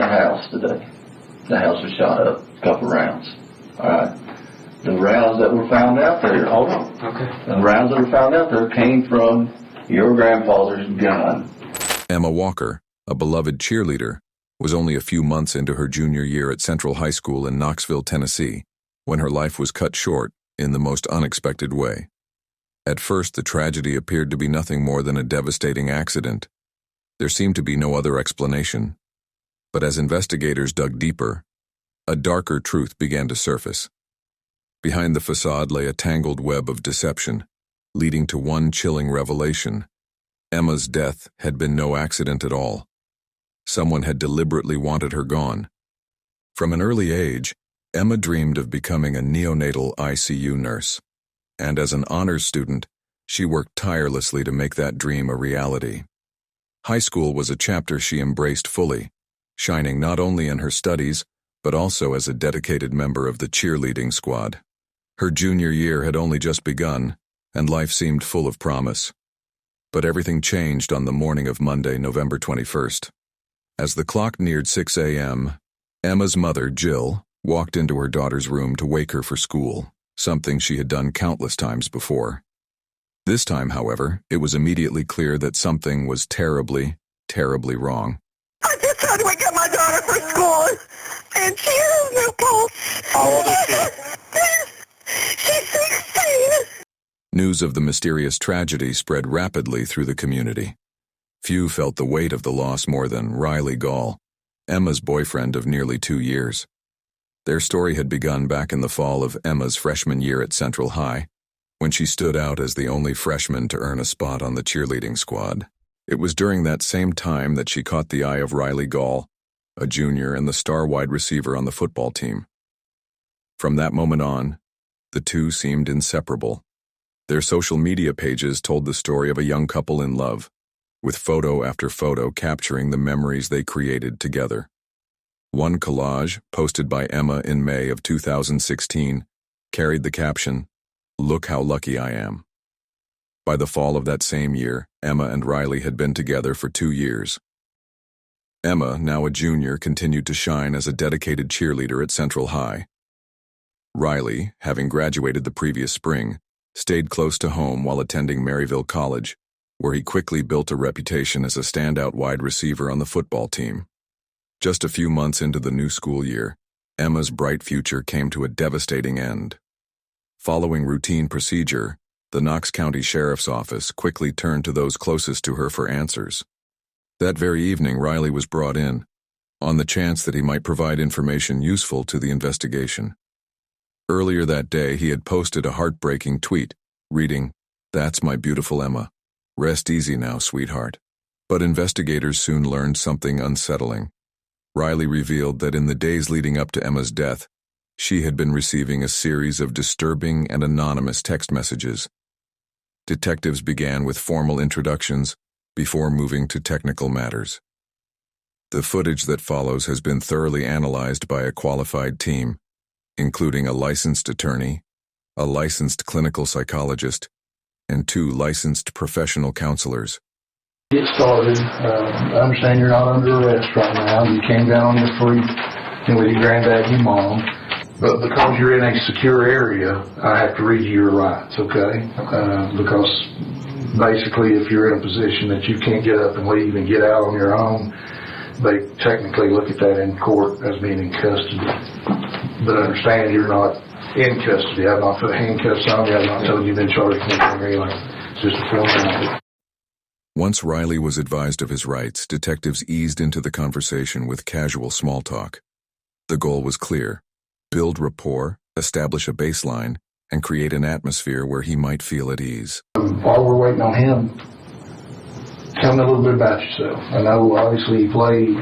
our house today. The house was shot up, a couple rounds. All right. The rounds that were found out there, hold on. Okay. The rounds that were found out there came from your grandfather's gun. Emma Walker, a beloved cheerleader, was only a few months into her junior year at Central High School in Knoxville, Tennessee, when her life was cut short in the most unexpected way. At first, the tragedy appeared to be nothing more than a devastating accident. There seemed to be no other explanation. But as investigators dug deeper, a darker truth began to surface. Behind the facade lay a tangled web of deception, leading to one chilling revelation. Emma's death had been no accident at all. Someone had deliberately wanted her gone. From an early age, Emma dreamed of becoming a neonatal ICU nurse, and as an honors student, she worked tirelessly to make that dream a reality. High school was a chapter she embraced fully, shining not only in her studies, but also as a dedicated member of the cheerleading squad. Her junior year had only just begun, and life seemed full of promise. But everything changed on the morning of Monday, November 21st. As the clock neared 6 a.m., Emma's mother, Jill, walked into her daughter's room to wake her for school, something she had done countless times before. This time, however, it was immediately clear that something was terribly, terribly wrong. I just tried to wake up my daughter for school, and she has no pulse. How old is she? She's 16. News of the mysterious tragedy spread rapidly through the community. Few felt the weight of the loss more than Riley Gaul, Emma's boyfriend of nearly 2 years. Their story had begun back in the fall of Emma's freshman year at Central High, when she stood out as the only freshman to earn a spot on the cheerleading squad. It was during that same time that she caught the eye of Riley Gaul, a junior and the star wide receiver on the football team. From that moment on, the two seemed inseparable. Their social media pages told the story of a young couple in love, with photo after photo capturing the memories they created together. One collage, posted by Emma in May of 2016, carried the caption, "Look how lucky I am." By the fall of that same year, Emma and Riley had been together for 2 years. Emma, now a junior, continued to shine as a dedicated cheerleader at Central High. Riley, having graduated the previous spring, stayed close to home while attending Maryville College, where he quickly built a reputation as a standout wide receiver on the football team. Just a few months into the new school year, Emma's bright future came to a devastating end. Following routine procedure, the Knox County Sheriff's Office quickly turned to those closest to her for answers. That very evening, Riley was brought in, on the chance that he might provide information useful to the investigation. Earlier that day, he had posted a heartbreaking tweet, reading, "That's my beautiful Emma. Rest easy now, sweetheart." But investigators soon learned something unsettling. Riley revealed that in the days leading up to Emma's death, she had been receiving a series of disturbing and anonymous text messages. Detectives began with formal introductions before moving to technical matters. The footage that follows has been thoroughly analyzed by a qualified team, including a licensed attorney, a licensed clinical psychologist, and 2 licensed professional counselors. Get started. I understand you're not under arrest right now. You came down on your feet and with your granddad and your mom. But because you're in a secure area, I have to read you your rights, okay? Because basically if you're in a position that you can't get up and leave and get out on your own, they technically look at that in court as being in custody. But understand you're not in custody. I've not put handcuffs on you. I've not told you you've been charged with anything or anything. It's just a formality. Once Riley was advised of his rights, detectives eased into the conversation with casual small talk. The goal was clear: build rapport, establish a baseline, and create an atmosphere where he might feel at ease. While we're waiting on him, tell me a little bit about yourself. I know obviously you played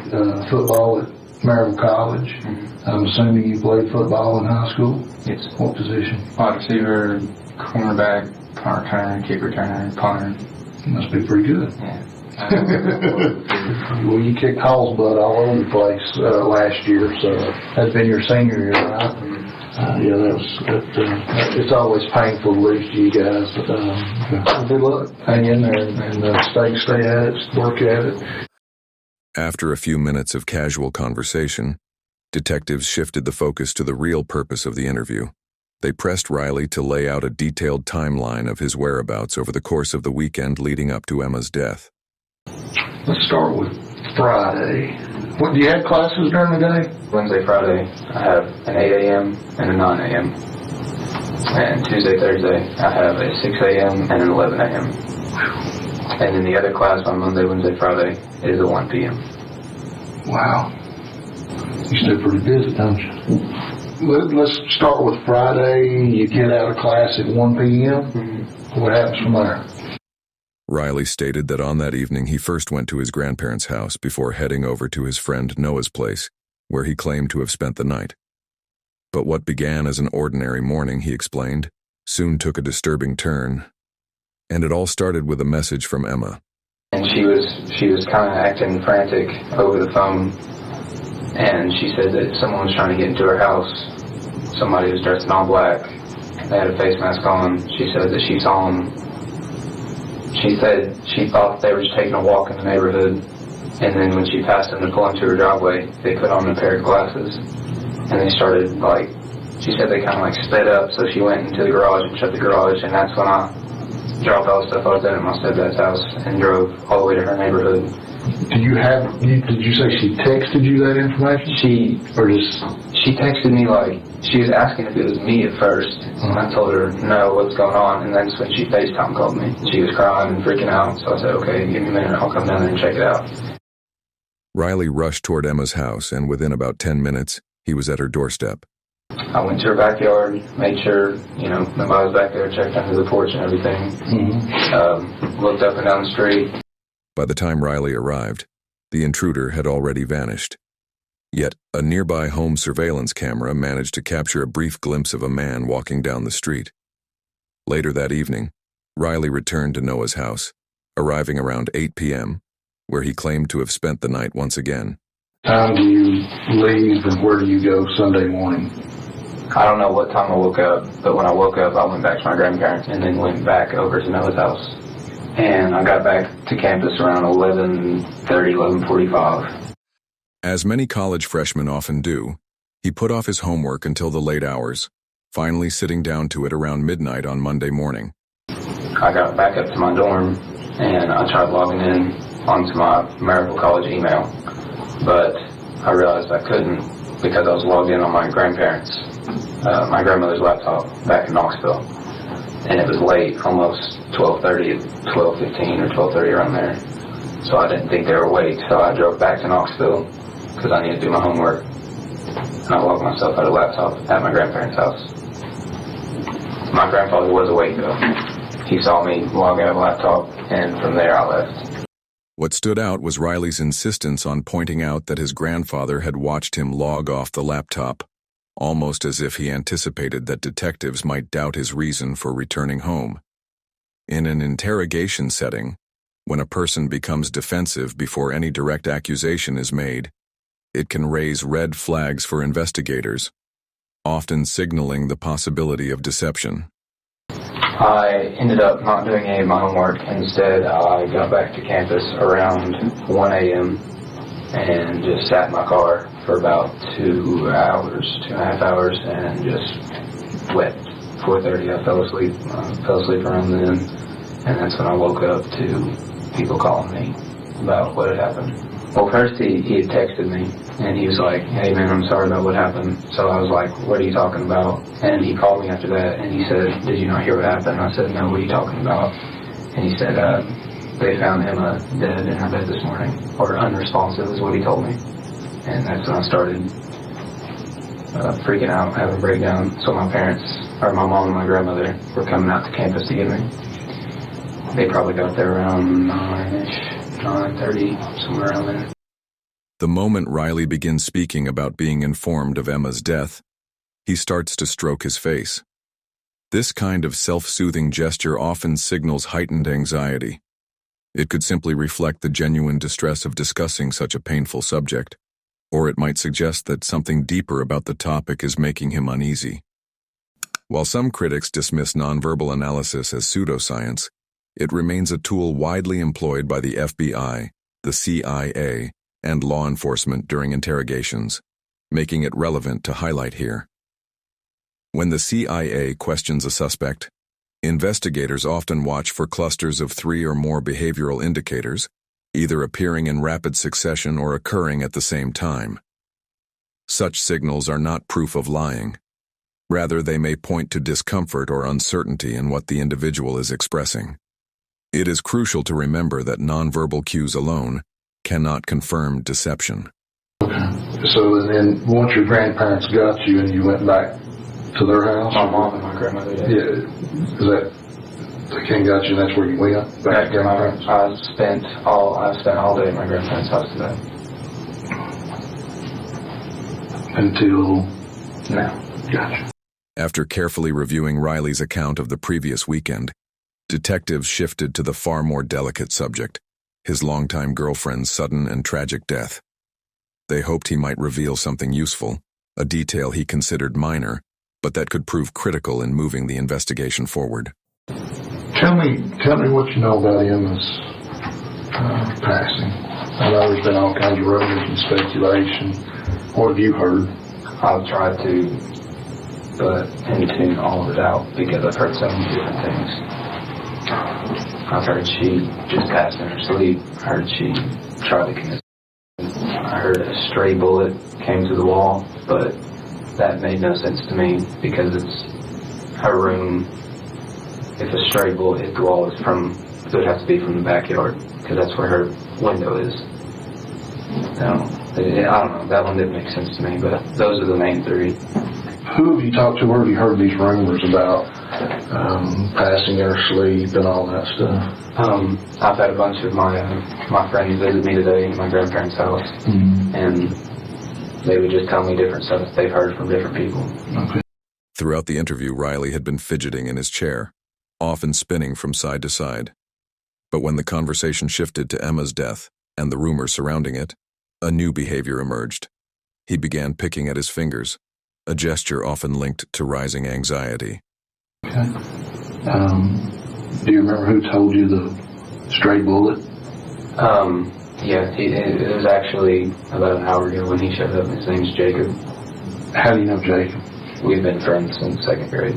football at Maryville College. Mm-hmm. I'm assuming you played football in high school? Yes. What position? Wide receiver, cornerback, punt returner, kick returner, punter. Must be pretty good. Yeah. Well, you kicked Hall's butt all over the place last year, so that's been your senior year, right? It's always painful to lose to you guys. Good luck. Hang in there and stay at it, work at it. After a few minutes of casual conversation, detectives shifted the focus to the real purpose of the interview. They pressed Riley to lay out a detailed timeline of his whereabouts over the course of the weekend leading up to Emma's death. Let's start with Friday. What, do you have classes during the day? Wednesday, Friday, I have an 8 a.m. and a 9 a.m. And Tuesday, Thursday, I have a 6 a.m. and an 11 a.m. And then the other class on Monday, Wednesday, Friday is a 1 p.m. Wow. You stay pretty busy, don't you? Let's start with Friday. You get out of class at 1 p.m. Mm-hmm. What happens from there? Riley stated that on that evening he first went to his grandparents' house before heading over to his friend Noah's place, where he claimed to have spent the night. But what began as an ordinary morning, he explained, soon took a disturbing turn, and it all started with a message from Emma. And she was kind of acting frantic over the phone, and she said that someone was trying to get into her house. Somebody was dressed in all black. They had a face mask on. She said that she saw them. She said she thought they were just taking a walk in the neighborhood, and then when she passed them to pull into her driveway, they put on a pair of glasses, and they started, she said they kind of sped up, so she went into the garage and shut the garage, and that's when I dropped all the stuff I was in at my stepdad's house and drove all the way to her neighborhood. Did you say she texted you that information? She texted me she was asking if it was me at first, and I told her, no, what's going on, and that's when she FaceTime called me. She was crying and freaking out, so I said, okay, give me a minute, I'll come down there and check it out. Riley rushed toward Emma's house, and within about 10 minutes, he was at her doorstep. I went to her backyard, made sure, nobody was back there, checked under the porch and everything, looked up and down the street. By the time Riley arrived, the intruder had already vanished. Yet, a nearby home surveillance camera managed to capture a brief glimpse of a man walking down the street. Later that evening, Riley returned to Noah's house, arriving around 8 p.m., where he claimed to have spent the night once again. Time do you leave and where do you go Sunday morning? I don't know what time I woke up, but when I woke up, I went back to my grandparents and then went back over to Noah's house. And I got back to campus around 11:30, 11:45. As many college freshmen often do, he put off his homework until the late hours, finally sitting down to it around midnight on Monday morning. I got back up to my dorm, and I tried logging in onto my Maryville College email, but I realized I couldn't because I was logged in on my my grandmother's laptop back in Knoxville, and it was late, almost 12:30, 12:15 or 12:30 around there, so I didn't think they were awake, so I drove back to Knoxville because I needed to do my homework, and I logged myself out of the laptop at my grandparents' house. My grandfather was awake though. He saw me log out of the laptop, and from there I left. What stood out was Riley's insistence on pointing out that his grandfather had watched him log off the laptop, almost as if he anticipated that detectives might doubt his reason for returning home. In an interrogation setting, when a person becomes defensive before any direct accusation is made, it can raise red flags for investigators, often signaling the possibility of deception. I ended up not doing any of my homework. Instead, I got back to campus around 1 a.m. and just sat in my car for about 2.5 hours, and just wept. 4:30, I fell asleep. Fell asleep around then, and that's when I woke up to people calling me about what had happened. Well, first he had texted me, and he was like, hey man, I'm sorry about what happened. So I was like, what are you talking about? And he called me after that, and he said, did you not hear what happened? I said, no, what are you talking about? And he said, they found Emma dead in her bed this morning, or unresponsive is what he told me. And that's when I started freaking out, having a breakdown. So my parents, or my mom and my grandmother, were coming out to campus to get me. They probably got there around 9-ish, 9:30, somewhere around there. The moment Riley begins speaking about being informed of Emma's death, he starts to stroke his face. This kind of self-soothing gesture often signals heightened anxiety. It could simply reflect the genuine distress of discussing such a painful subject, or it might suggest that something deeper about the topic is making him uneasy. While some critics dismiss nonverbal analysis as pseudoscience, it remains a tool widely employed by the FBI, the CIA, and law enforcement during interrogations, making it relevant to highlight here. When the CIA questions a suspect, investigators often watch for clusters of 3 or more behavioral indicators, either appearing in rapid succession or occurring at the same time. Such signals are not proof of lying. Rather, they may point to discomfort or uncertainty in what the individual is expressing. It is crucial to remember that nonverbal cues alone cannot confirm deception. So then, once your grandparents got you and you went back to their house? My mom and my grandmother did. Yeah. They came got you and that's where you went? Back to grandparents? I spent all day at my grandparents' house today. Until? Now. Gotcha. After carefully reviewing Riley's account of the previous weekend, detectives shifted to the far more delicate subject, his longtime girlfriend's sudden and tragic death. They hoped he might reveal something useful, a detail he considered minor, but that could prove critical in moving the investigation forward. Tell me what you know about Emma's passing. I know there's been all kinds of rumors and speculation. What have you heard? I've tried to tune all of it out because I've heard so many different things. I've heard she just passed in her sleep. I heard she tried to commit. I heard a stray bullet came through the wall, but that made no sense to me because it's her room. If a stray bullet hit the wall, it would have to be from the backyard because that's where her window is. I don't know. That one didn't make sense to me, but those are the main 3. Who have you talked to? Where have you heard these rumors about passing in her sleep and all that stuff? I've had a bunch of my friends visit me today at my grandparents' house, and they would just tell me different stuff that they've heard from different people. Okay. Throughout the interview, Riley had been fidgeting in his chair, often spinning from side to side. But when the conversation shifted to Emma's death and the rumors surrounding it, a new behavior emerged. He began picking at his fingers, a gesture often linked to rising anxiety. Okay. Do you remember who told you the stray bullet? Yeah, it was actually about an hour ago when he showed up. His name's Jacob. How do you know Jacob? We've been friends since 2nd grade.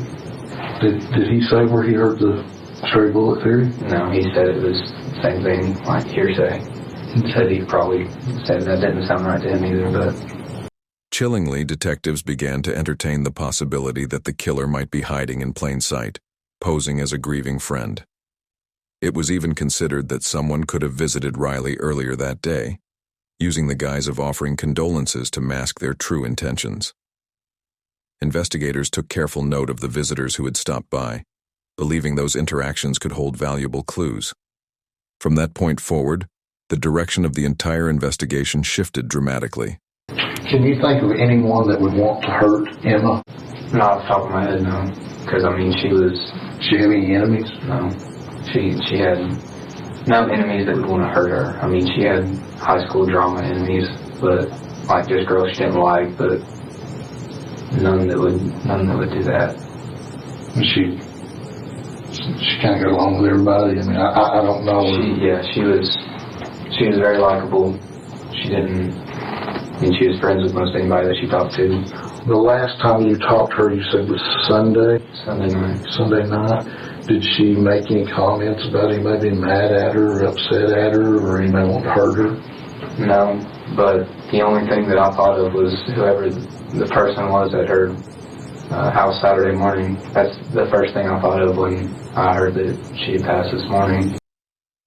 Did he say where he heard the stray bullet theory? No, he said it was the same thing, like hearsay. He said he probably said that didn't sound right to him either, but... Chillingly, detectives began to entertain the possibility that the killer might be hiding in plain sight, posing as a grieving friend. It was even considered that someone could have visited Riley earlier that day, using the guise of offering condolences to mask their true intentions. Investigators took careful note of the visitors who had stopped by, believing those interactions could hold valuable clues. From that point forward, the direction of the entire investigation shifted dramatically. Can you think of anyone that would want to hurt Emma? Not off the top of my head, no. Because, She had any enemies? No. She had no enemies that would want to hurt her. I mean, she had high school drama enemies, but, like, just girls she didn't like, but none that would do that. She kind of got along with everybody. I mean, I don't know. She was very likable. She was friends with most anybody that she talked to. The last time you talked to her, you said was Sunday? Sunday night. Did she make any comments about anybody being mad at her or upset at her or anybody wanting to hurt her? No, but the only thing that I thought of was whoever the person was at her house Saturday morning. That's the first thing I thought of when I heard that she had passed this morning.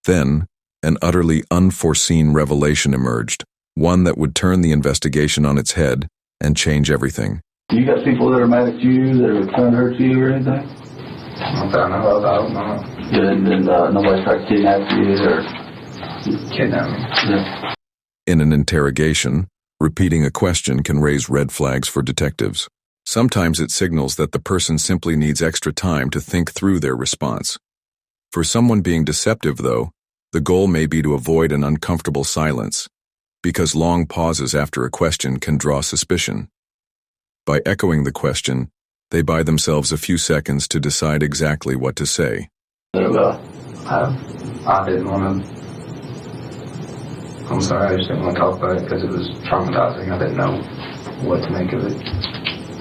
Then, an utterly unforeseen revelation emerged, one that would turn the investigation on its head and change everything. You got people that are mad at you, that are trying to hurt you or anything? Not that I know of. I don't know. And nobody tried to kidnap you or Kidnap me. Yeah. In an interrogation, repeating a question can raise red flags for detectives. Sometimes it signals that the person simply needs extra time to think through their response. For someone being deceptive, though, the goal may be to avoid an uncomfortable silence, because long pauses after a question can draw suspicion. By echoing the question, they buy themselves a few seconds to decide exactly what to say. I didn't want to. I'm sorry, I just didn't want to talk about it because it was traumatizing. I didn't know what to make of it.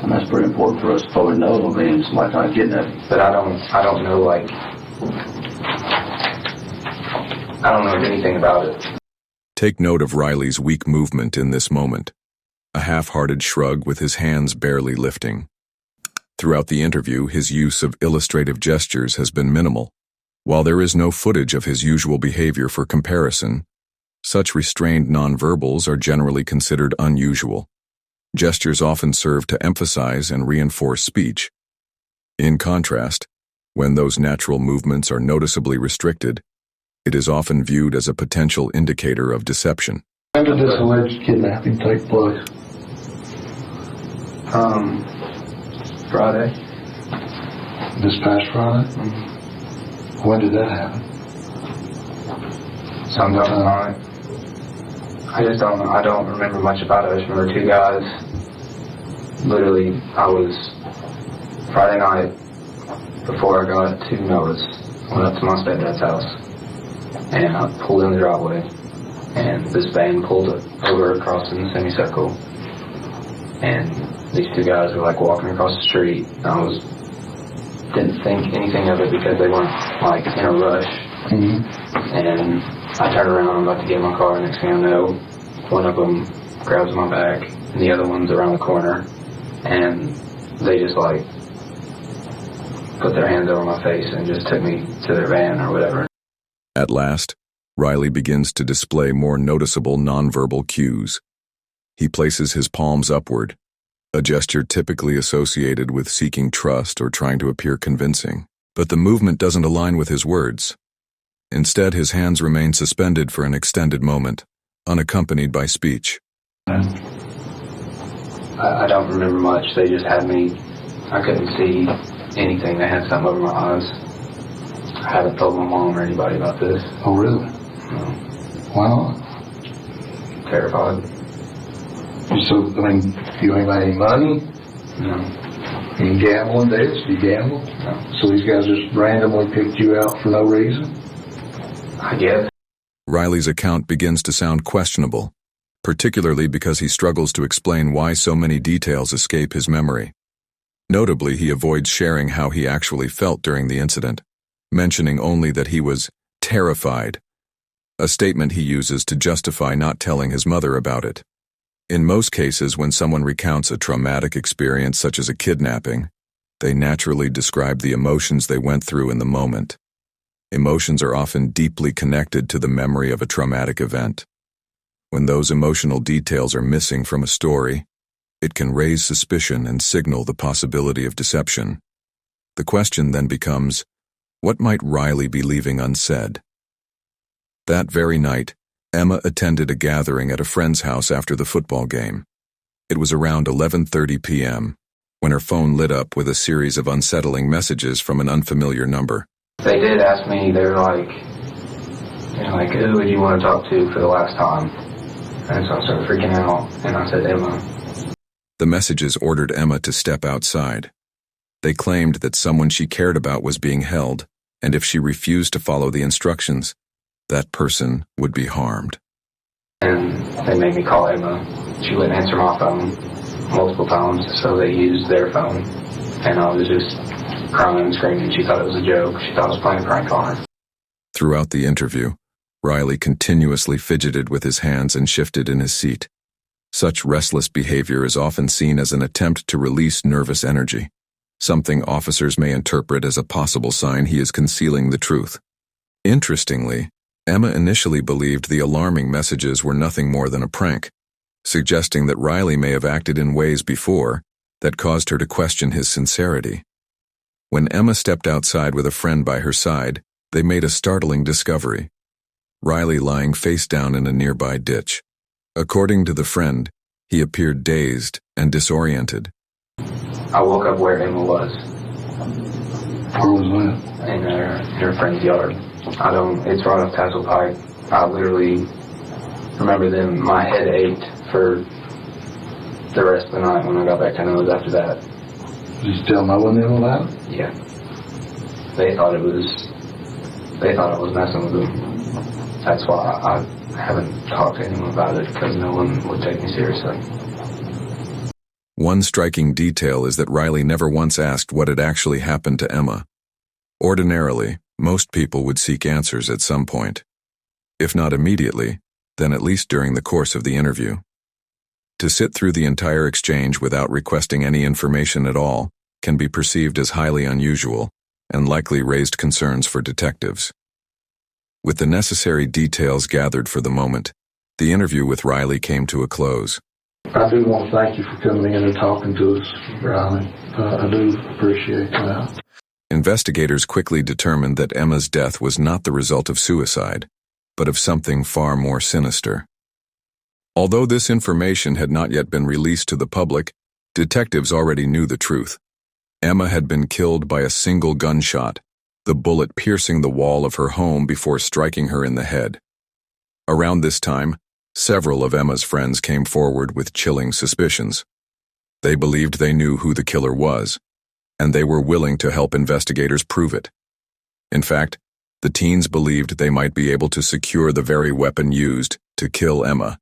And that's pretty important for us to probably know. I mean, somebody trying to kidnap you. But I don't know, like, I don't know anything about it. Take note of Riley's weak movement in this moment, a half-hearted shrug with his hands barely lifting. Throughout the interview, his use of illustrative gestures has been minimal. While there is no footage of his usual behavior for comparison, such restrained nonverbals are generally considered unusual. Gestures often serve to emphasize and reinforce speech. In contrast, when those natural movements are noticeably restricted, it is often viewed as a potential indicator of deception. When did this alleged kidnapping take place? Friday. This past Friday? Mm-hmm. When did that happen? Sometime night. I just don't know. I don't remember much about it. I just remember two guys. Literally, I was Friday night before I got to Noah's. Went up to my stepdad's house, and I pulled in the driveway, and this van pulled over across in the semicircle, and these two guys were like walking across the street. I didn't think anything of it because they weren't like in a rush. Mm-hmm. And I turned around, I'm about to get in my car, and next thing I know, one of them grabs my back, and the other one's around the corner, and they just like put their hands over my face and just took me to their van or whatever. At last, Riley begins to display more noticeable nonverbal cues. He places his palms upward, a gesture typically associated with seeking trust or trying to appear convincing. But the movement doesn't align with his words. Instead, his hands remain suspended for an extended moment, unaccompanied by speech. I don't remember much. They just had me, I couldn't see anything. They had something over my eyes. I haven't told my mom or anybody about this. Oh, really? No. Why not? Terrified. So, I mean, you ain't got any money? No. You ain't gambling days? You gamble? No. So these guys just randomly picked you out for no reason? I guess. Riley's account begins to sound questionable, particularly because he struggles to explain why so many details escape his memory. Notably, he avoids sharing how he actually felt during the incident, mentioning only that he was terrified, a statement he uses to justify not telling his mother about it. In most cases, when someone recounts a traumatic experience such as a kidnapping, they naturally describe the emotions they went through in the moment. Emotions are often deeply connected to the memory of a traumatic event. When those emotional details are missing from a story, it can raise suspicion and signal the possibility of deception. The question then becomes, what might Riley be leaving unsaid? That very night, Emma attended a gathering at a friend's house after the football game. It was around 11:30 p.m. when her phone lit up with a series of unsettling messages from an unfamiliar number. They did ask me, they were like, who would you want to talk to for the last time? And so I started freaking out, and I said, Emma. The messages ordered Emma to step outside. They claimed that someone she cared about was being held, and if she refused to follow the instructions, that person would be harmed. And they made me call Emma. She wouldn't answer my phone multiple times, so they used their phone. And I was just crying and screaming. She thought it was a joke. She thought I was playing a prank on her. Throughout the interview, Riley continuously fidgeted with his hands and shifted in his seat. Such restless behavior is often seen as an attempt to release nervous energy, something officers may interpret as a possible sign he is concealing the truth. Interestingly, Emma initially believed the alarming messages were nothing more than a prank, suggesting that Riley may have acted in ways before that caused her to question his sincerity. When Emma stepped outside with a friend by her side, they made a startling discovery: Riley lying face down in a nearby ditch. According to the friend, he appeared dazed and disoriented. I woke up where Emma was. Where was that? In her friend's yard. It's right off Tassel Pike. I literally remember my head ached for the rest of the night when I got back to Noah's after that. Did you tell no one knew about it? Yeah. They thought I was messing with them. That's why haven't talked to anyone about it because no one would take me seriously. One striking detail is that Riley never once asked what had actually happened to Emma. Ordinarily, most people would seek answers at some point. If not immediately, then at least during the course of the interview. To sit through the entire exchange without requesting any information at all can be perceived as highly unusual and likely raised concerns for detectives. With the necessary details gathered for the moment, the interview with Riley came to a close. I do want to thank you for coming in and talking to us, Riley. I do appreciate that. Investigators quickly determined that Emma's death was not the result of suicide, but of something far more sinister. Although this information had not yet been released to the public, detectives already knew the truth. Emma had been killed by a single gunshot, the bullet piercing the wall of her home before striking her in the head. Around this time, several of Emma's friends came forward with chilling suspicions. They believed they knew who the killer was, and they were willing to help investigators prove it. In fact, the teens believed they might be able to secure the very weapon used to kill Emma,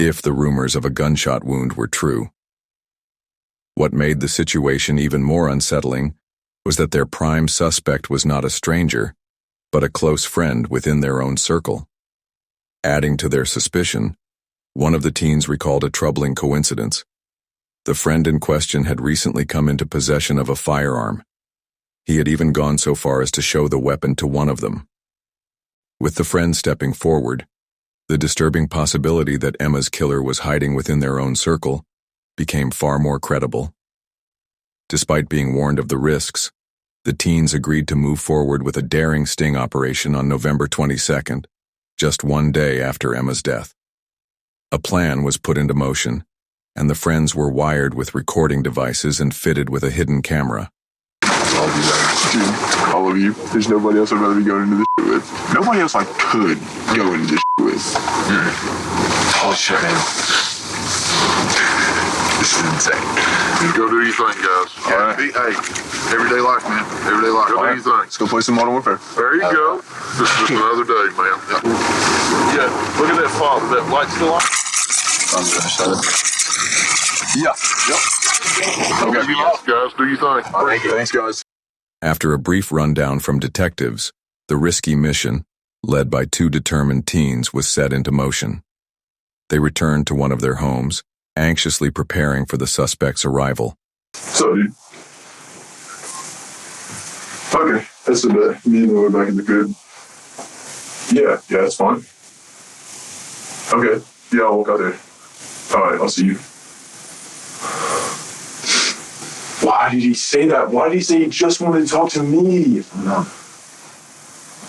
if the rumors of a gunshot wound were true. What made the situation even more unsettling was that their prime suspect was not a stranger, but a close friend within their own circle. Adding to their suspicion, one of the teens recalled a troubling coincidence. The friend in question had recently come into possession of a firearm. He had even gone so far as to show the weapon to one of them. With the friend stepping forward, the disturbing possibility that Emma's killer was hiding within their own circle became far more credible. Despite being warned of the risks, the teens agreed to move forward with a daring sting operation on November 22nd, just one day after Emma's death. A plan was put into motion, and the friends were wired with recording devices and fitted with a hidden camera. I'll do that. Dude, all of you. There's nobody else I'd rather be going into this shit with. Nobody else I could go into this shit with. Oh shit, man. This is insane. Just go do your thing, guys. All right. Hey, everyday life, man. Everyday life. Go do your thing. Let's go play some Modern Warfare. There you go. This is just another day, man. Yeah, look at that fog. Is that light still on? I'm gonna shut it. Yeah. Yep. Okay. Guys, do your thing. Thank you. Thanks, guys. After a brief rundown from detectives, the risky mission, led by two determined teens, was set into motion. They returned to one of their homes, anxiously preparing for the suspect's arrival. So, dude. Okay, that's a bit. Me and the way back in the crib. Yeah, that's fine. Okay, yeah, I'll walk out there. Alright, I'll see you. Why did he say that? Why did he say he just wanted to talk to me?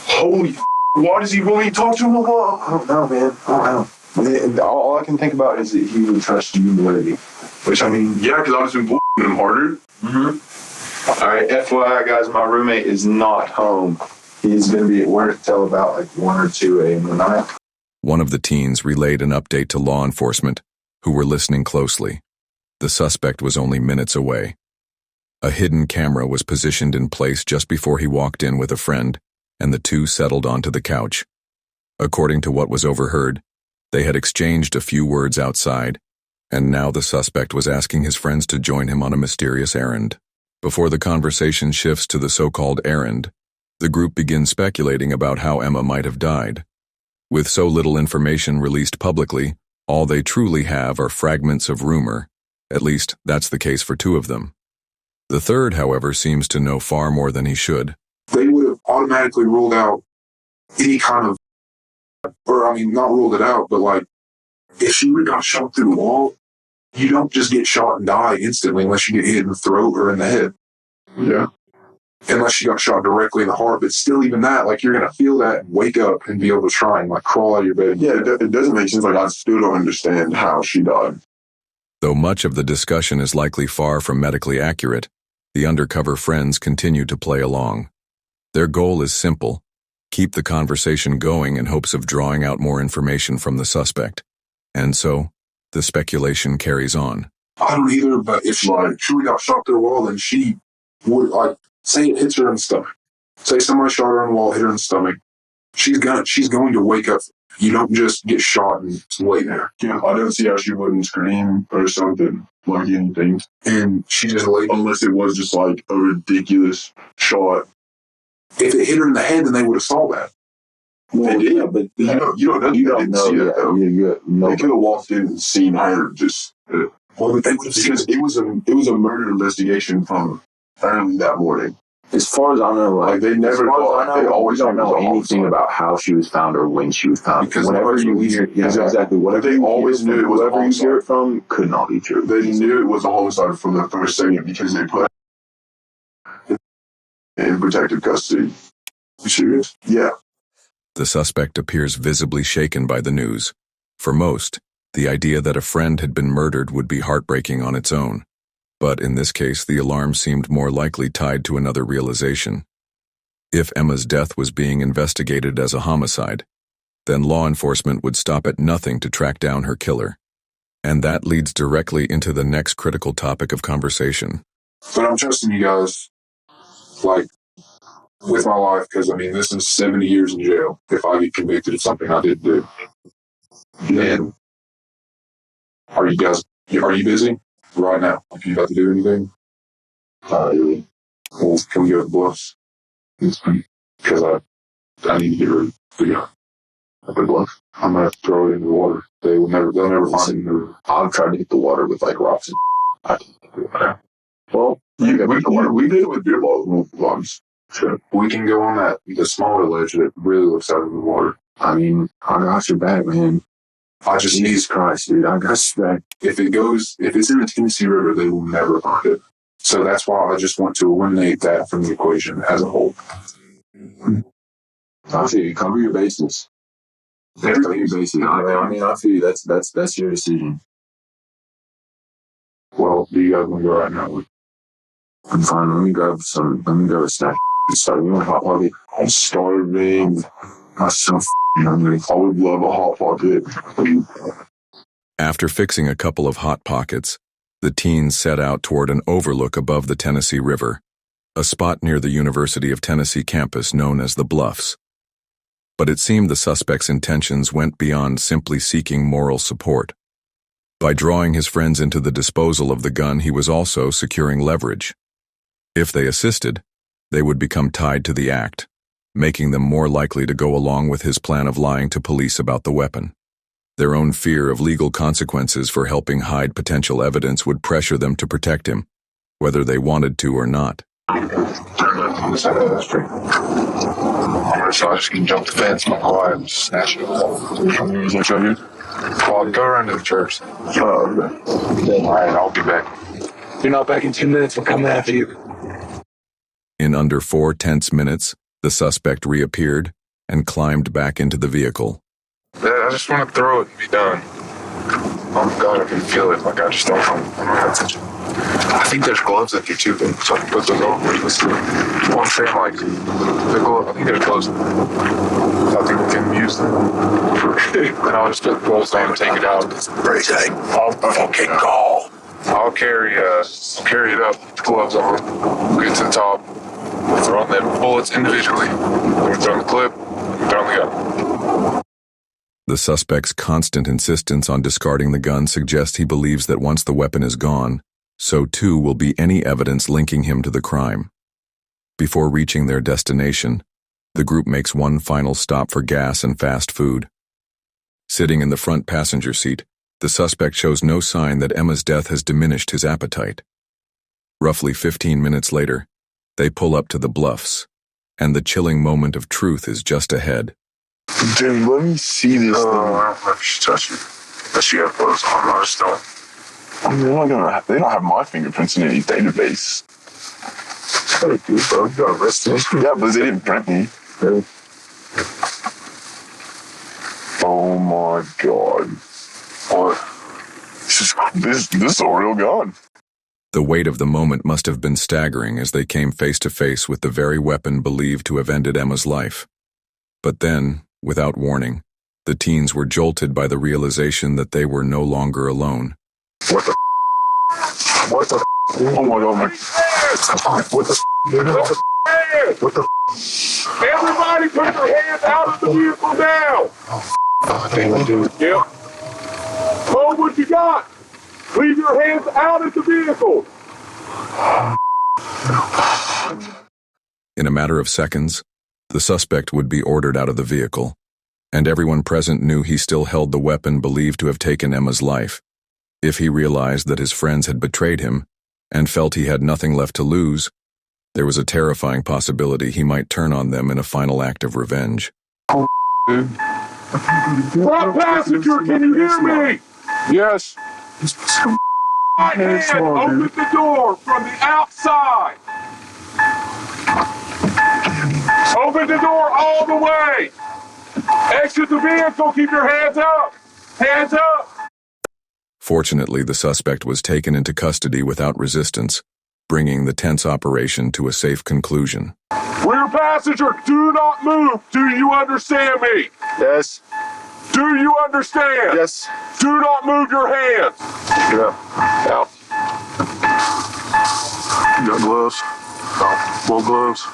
Holy f***, why does he want me to talk to him? I don't know, man. I don't know. All I can think about is that he would trust you more than me. Which, I mean, yeah, because I've just been bullshitting him harder. Mm-hmm. Alright, FYI, guys, my roommate is not home. He's going to be at work till about like 1 or 2 a.m. tonight. One of the teens relayed an update to law enforcement, who were listening closely. The suspect was only minutes away. A hidden camera was positioned in place just before he walked in with a friend, and the two settled onto the couch. According to what was overheard, they had exchanged a few words outside, and now the suspect was asking his friends to join him on a mysterious errand. Before the conversation shifts to the so-called errand, the group begins speculating about how Emma might have died. With so little information released publicly, all they truly have are fragments of rumor. At least, that's the case for two of them. The third, however, seems to know far more than he should. They would have automatically ruled out any kind of, or I mean, not ruled it out, but like, if she would have got shot through the wall, you don't just get shot and die instantly unless you get hit in the throat or in the head. Yeah. Unless you got shot directly in the heart, but still even that, like, you're going to feel that and wake up and be able to try and like crawl out of your bed. Yeah, it doesn't make sense. Like, I still don't understand how she died. Though much of the discussion is likely far from medically accurate, the undercover friends continue to play along. Their goal is simple: keep the conversation going in hopes of drawing out more information from the suspect. And so, the speculation carries on. I don't either, but if she like truly got shot through the wall, then she would, like, say it hits her in the stomach. Say somebody shot her in the wall, hit her in the stomach. She's going to wake up You don't just get shot and lay there. Yeah, I don't see how she wouldn't scream or something, like anything. And she just laid. Unless it was just like a ridiculous shot. If it hit her in the head, then they would have saw that. Well, They did. yeah, but you don't know. See that, though. They could have walked in and seen her just. Well, but they would have seen Because it was a murder investigation from early that morning. As far as I know, Like they never. They always don't know anything anything about how she was found or when she was found. Because whenever you hear, exactly. Whatever they you always hear knew from, it was a whoever you hear homicide. it from could not be true. They knew it was a homicide from the first second because they put in protective custody. You serious? Yeah. The suspect appears visibly shaken by the news. For most, the idea that a friend had been murdered would be heartbreaking on its own. But in this case, the alarm seemed more likely tied to another realization. If Emma's death was being investigated as a homicide, then law enforcement would stop at nothing to track down her killer. And that leads directly into the next critical topic of conversation. But I'm trusting you guys, like, with my life, because, I mean, this is 70 years in jail if I get convicted of something I didn't do. And are you busy right now? Are you about to do anything? Really. Well, can we go to the bluffs? Because I need to get rid of the gun. The bluff? I'm going to throw it into the water. They'll never find me. I've tried to hit the water with like rocks. I can't do it. Well, We did it with beer bottles. Sure. We can go on the smaller ledge that really looks out of the water. I mean, I got your back, man. Jesus Christ, dude, I got your back. If it's in the Tennessee River, they will never find it. So that's why I just want to eliminate that from the equation as a whole. I feel you. Cover your bases. Cover your bases. I mean, I feel you. That's your decision. Well, do you guys want to go right now? I'm fine. Let me grab a snack. You want a hot pocket? I'm starving. I'm so hungry. I would love a hot pocket. After fixing a couple of hot pockets, the teens set out toward an overlook above the Tennessee River, a spot near the University of Tennessee campus known as the Bluffs. But it seemed the suspect's intentions went beyond simply seeking moral support. By drawing his friends into the disposal of the gun, he was also securing leverage. If they assisted, they would become tied to the act, making them more likely to go along with his plan of lying to police about the weapon. Their own fear of legal consequences for helping hide potential evidence would pressure them to protect him, whether they wanted to or not. Turn left on the side of the street. I'm gonna try to jump the fence, my wife, and snatch it. Is that show you? Well, I'll go around to the church. Oh, okay. All right, I'll be back. If you're not back in 2 minutes, we'll come after you. In under 4 tense minutes, the suspect reappeared and climbed back into the vehicle. I just want to throw it and be done. Oh God, I can feel it. Like I just don't have attention. I think there's gloves up here too, so I can put those on. Well, I'm saying like the glove. I think there's gloves. So I think we can use them. Then I'll just put the gloves on and take it out. I'll fucking call. I'll carry it up, put the gloves on, we'll get to the top, we'll throw in the bullets individually, we'll throw in the clip, we'll throw in the gun. The suspect's constant insistence on discarding the gun suggests he believes that once the weapon is gone, so too will be any evidence linking him to the crime. Before reaching their destination, the group makes one final stop for gas and fast food. Sitting in the front passenger seat, the suspect shows no sign that Emma's death has diminished his appetite. Roughly 15 minutes later, they pull up to the Bluffs, and the chilling moment of truth is just ahead. Dude, let me see this thing. I don't know if you should touch it. Unless you have clothes on, I just don't. I mean, they don't have my fingerprints in any database. That's kind of good, bro. You got arrested. Yeah, but they didn't print me. Oh my God. What? This is a real gun. The weight of the moment must have been staggering as they came face to face with the very weapon believed to have ended Emma's life. But then, without warning, the teens were jolted by the realization that they were no longer alone. What the f***? What the f***? Oh my God, man. What the f***? What the f***? Everybody put your hands out of the vehicle now! Oh, damn it, dude. Yep. Hold what you got. Leave your hands out of the vehicle. In a matter of seconds, the suspect would be ordered out of the vehicle, and everyone present knew he still held the weapon believed to have taken Emma's life. If he realized that his friends had betrayed him and felt he had nothing left to lose, there was a terrifying possibility he might turn on them in a final act of revenge. Front passenger, can you hear me? Yes. Right hand, open the door from the outside. Open the door all the way. Exit the vehicle, keep your hands up. Hands up. Fortunately, the suspect was taken into custody without resistance, bringing the tense operation to a safe conclusion. Rear passenger, do not move. Do you understand me? Yes. Do you understand? Yes. Do not move your hands. Get up. Out. You got gloves? More gloves?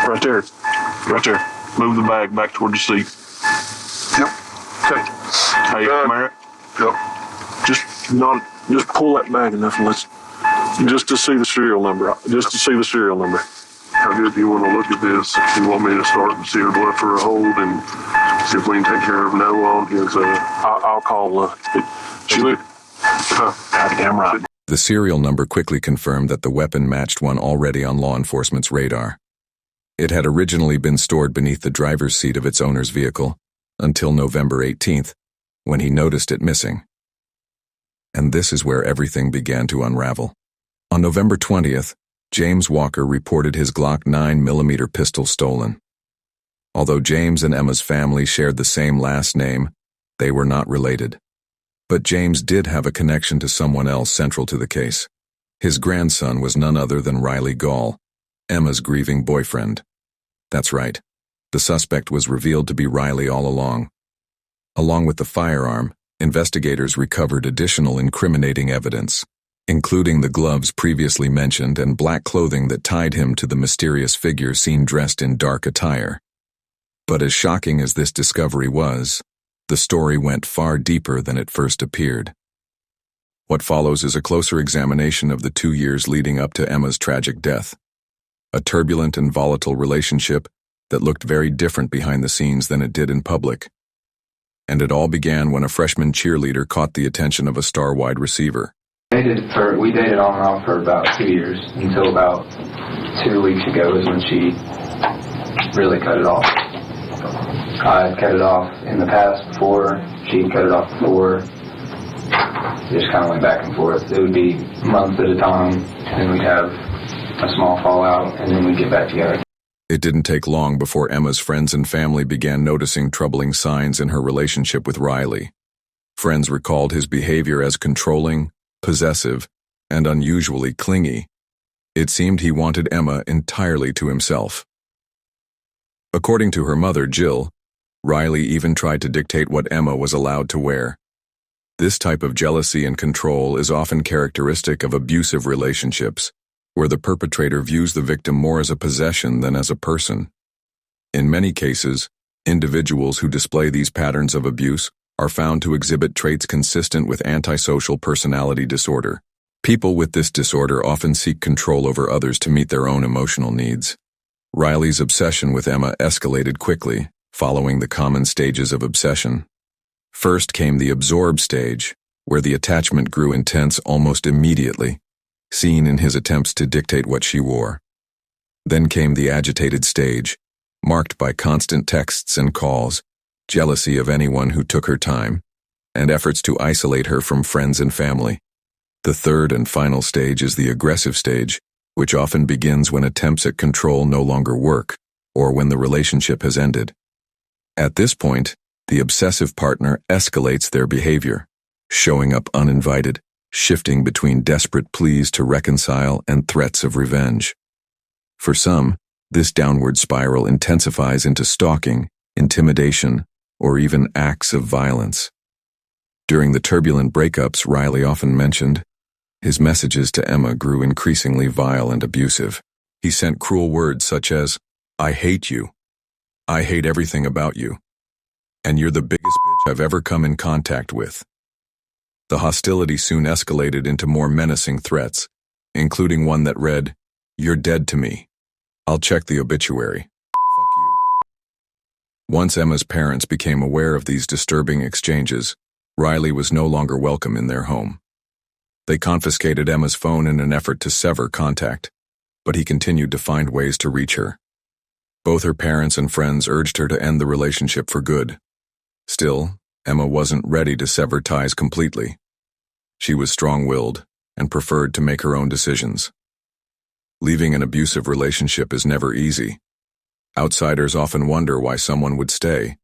Right there. Right there. Move the bag back toward the seat. Yep. Okay. Hey, Merritt. Yep. Just pull that bag enough and just to see the serial number. Just to see the serial number. How good do you want to look at this? You want me to start and see her blood for a hold and see if we can take care of Noah on his, I'll call, goddamn right. The serial number quickly confirmed that the weapon matched one already on law enforcement's radar. It had originally been stored beneath the driver's seat of its owner's vehicle until November 18th, when he noticed it missing. And this is where everything began to unravel. On November 20th, James Walker reported his Glock 9mm pistol stolen. Although James and Emma's family shared the same last name, they were not related. But James did have a connection to someone else central to the case. His grandson was none other than Riley Gaul, Emma's grieving boyfriend. That's right, the suspect was revealed to be Riley all along. Along with the firearm, investigators recovered additional incriminating evidence, including the gloves previously mentioned and black clothing that tied him to the mysterious figure seen dressed in dark attire. But as shocking as this discovery was, the story went far deeper than it first appeared. What follows is a closer examination of the 2 years leading up to Emma's tragic death. A turbulent and volatile relationship that looked very different behind the scenes than it did in public. And it all began when a freshman cheerleader caught the attention of a star wide receiver. We dated on and off for about 2 years, until about 2 weeks ago is when she really cut it off. I had cut it off in the past before, she had cut it off before. Just kind of went back and forth. It would be months at a time, and then we'd have a small fallout, and then we'd get back together. It didn't take long before Emma's friends and family began noticing troubling signs in her relationship with Riley. Friends recalled his behavior as controlling, possessive, and unusually clingy. It seemed he wanted Emma entirely to himself. According to her mother, Jill, Riley even tried to dictate what Emma was allowed to wear. This type of jealousy and control is often characteristic of abusive relationships, where the perpetrator views the victim more as a possession than as a person. In many cases, individuals who display these patterns of abuse are found to exhibit traits consistent with antisocial personality disorder. People with this disorder often seek control over others to meet their own emotional needs. Riley's obsession with Emma escalated quickly, following the common stages of obsession. First came the absorb stage, where the attachment grew intense almost immediately, seen in his attempts to dictate what she wore. Then came the agitated stage, marked by constant texts and calls, jealousy of anyone who took her time, and efforts to isolate her from friends and family. The third and final stage is the aggressive stage, which often begins when attempts at control no longer work, or when the relationship has ended. At this point, the obsessive partner escalates their behavior, showing up uninvited, shifting between desperate pleas to reconcile and threats of revenge. For some, this downward spiral intensifies into stalking, intimidation, or even acts of violence. During the turbulent breakups Riley often mentioned, his messages to Emma grew increasingly vile and abusive. He sent cruel words such as, "I hate you," I hate everything about you. And you're the biggest bitch I've ever come in contact with. The hostility soon escalated into more menacing threats, including one that read, "You're dead to me. I'll check the obituary. Fuck you." Once Emma's parents became aware of these disturbing exchanges, Riley was no longer welcome in their home. They confiscated Emma's phone in an effort to sever contact, but he continued to find ways to reach her. Both her parents and friends urged her to end the relationship for good. Still, Emma wasn't ready to sever ties completely. She was strong-willed and preferred to make her own decisions. Leaving an abusive relationship is never easy. Outsiders often wonder why someone would stay,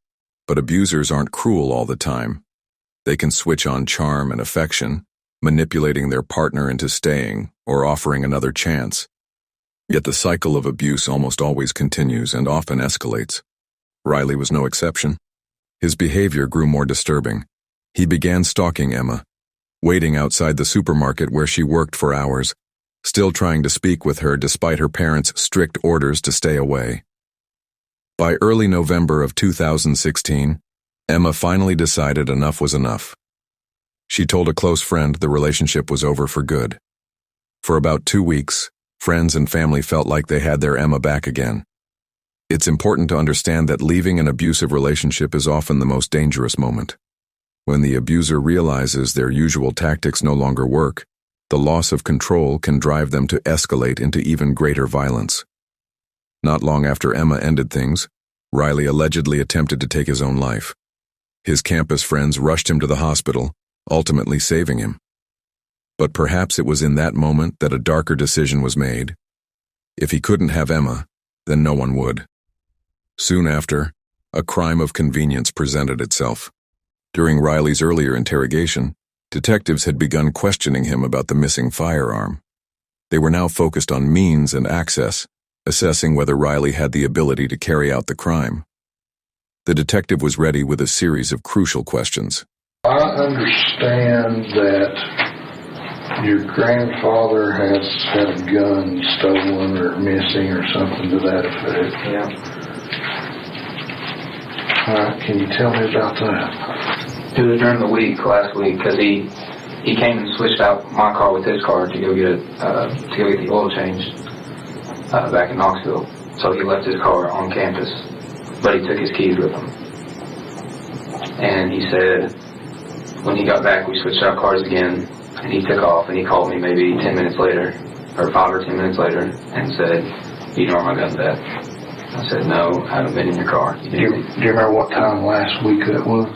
but abusers aren't cruel all the time. They can switch on charm and affection, manipulating their partner into staying or offering another chance. Yet the cycle of abuse almost always continues and often escalates. Riley was no exception. His behavior grew more disturbing. He began stalking Emma, waiting outside the supermarket where she worked for hours, still trying to speak with her despite her parents' strict orders to stay away. By early November of 2016, Emma finally decided enough was enough. She told a close friend the relationship was over for good. For about 2 weeks, friends and family felt like they had their Emma back again. It's important to understand that leaving an abusive relationship is often the most dangerous moment. When the abuser realizes their usual tactics no longer work, the loss of control can drive them to escalate into even greater violence. Not long after Emma ended things, Riley allegedly attempted to take his own life. His campus friends rushed him to the hospital, ultimately saving him. But perhaps it was in that moment that a darker decision was made. If he couldn't have Emma, then no one would. Soon after, a crime of convenience presented itself. During Riley's earlier interrogation, detectives had begun questioning him about the missing firearm. They were now focused on means and access, assessing whether Riley had the ability to carry out the crime. The detective was ready with a series of crucial questions. I understand that your grandfather has had a gun stolen or missing or something to that effect. Yeah. Can you tell me about that? It was during the week, last week, because he came and switched out my car with his car to go get the oil changed back in Knoxville. So he left his car on campus, but he took his keys with him. And he said, when he got back, we switched out cars again, and he took off, and he called me maybe 10 minutes later, or 5 or 10 minutes later, and said, "Do you know where my gun's at?" I said, "No, I haven't been in your car." Do you remember what time last week that was?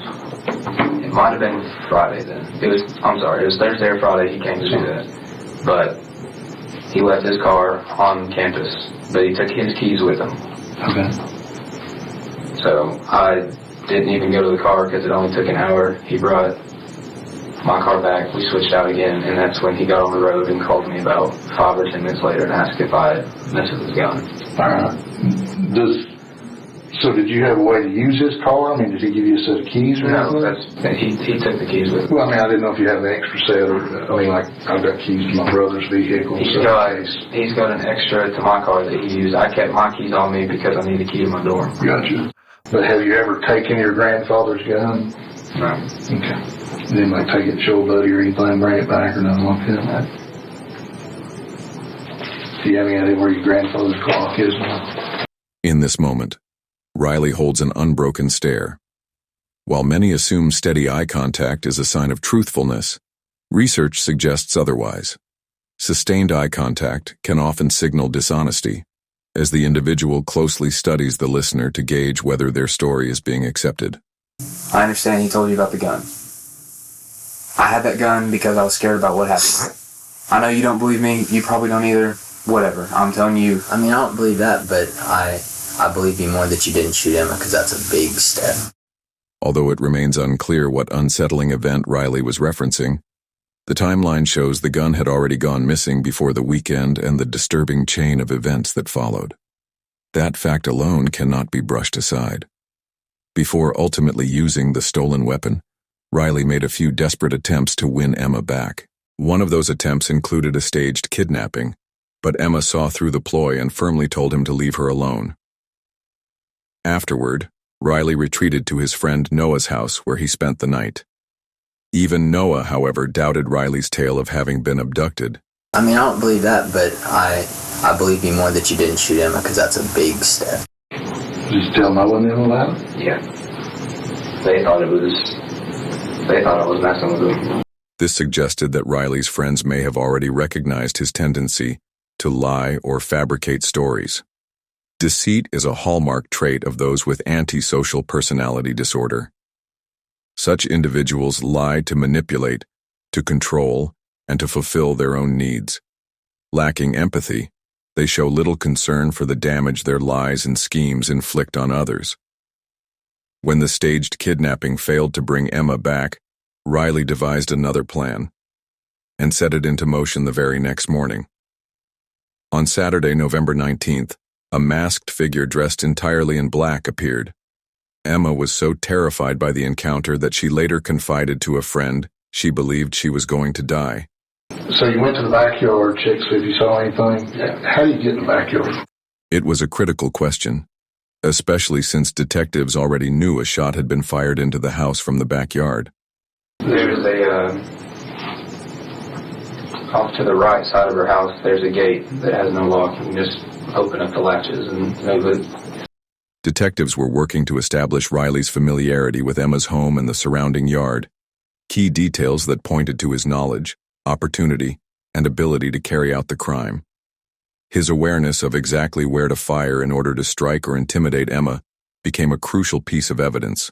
It might have been Friday then. It was Thursday or Friday he came to do that. But he left his car on campus, but he took his keys with him. Okay. So I didn't even go to the car because it only took an hour. He brought my car back, we switched out again, and that's when he got on the road and called me about 5 or 10 minutes later and asked if I had messed with his gun. Alright. So did you have a way to use his car? I mean, did he give you a set of keys or No, anything? he took the keys with him. Well, I mean, I didn't know if you had an extra set or, I mean, like, I've got keys to my brother's vehicle. He's got an extra to my car that he used. I kept my keys on me because I need a key to my door. Gotcha. But have you ever taken your grandfather's gun? No. Okay. Did anybody take it, show a buddy or anything, bring it back or nothing like that? Do you have any idea where your grandfather's clock is now? In this moment, Riley holds an unbroken stare. While many assume steady eye contact is a sign of truthfulness, research suggests otherwise. Sustained eye contact can often signal dishonesty, as the individual closely studies the listener to gauge whether their story is being accepted. I understand he told you about the gun. I had that gun because I was scared about what happened. I know you don't believe me, you probably don't either. Whatever, I'm telling you. I mean, I don't believe that, but I believe you more that you didn't shoot Emma, because that's a big step. Although it remains unclear what unsettling event Riley was referencing, the timeline shows the gun had already gone missing before the weekend and the disturbing chain of events that followed. That fact alone cannot be brushed aside. Before ultimately using the stolen weapon, Riley made a few desperate attempts to win Emma back. One of those attempts included a staged kidnapping, but Emma saw through the ploy and firmly told him to leave her alone. Afterward, Riley retreated to his friend Noah's house where he spent the night. Even Noah, however, doubted Riley's tale of having been abducted. I mean, I don't believe that, but I believe you more that you didn't shoot Emma because that's a big step. Did you tell Noah and them about it? Yeah. They thought I was messing with them. This suggested that Riley's friends may have already recognized his tendency to lie or fabricate stories. Deceit is a hallmark trait of those with antisocial personality disorder. Such individuals lie to manipulate, to control, and to fulfill their own needs. Lacking empathy, they show little concern for the damage their lies and schemes inflict on others. When the staged kidnapping failed to bring Emma back, Riley devised another plan and set it into motion the very next morning. On Saturday, November 19th, a masked figure dressed entirely in black appeared. Emma was so terrified by the encounter that she later confided to a friend she believed she was going to die. So you went to the backyard, checked if you saw anything. How do you get in the backyard? It was a critical question, especially since detectives already knew a shot had been fired into the house from the backyard. There's off to the right side of her house, there's a gate that has no lock. You can just open up the latches and move it. Detectives were working to establish Riley's familiarity with Emma's home and the surrounding yard, key details that pointed to his knowledge, opportunity, and ability to carry out the crime. His awareness of exactly where to fire in order to strike or intimidate Emma became a crucial piece of evidence.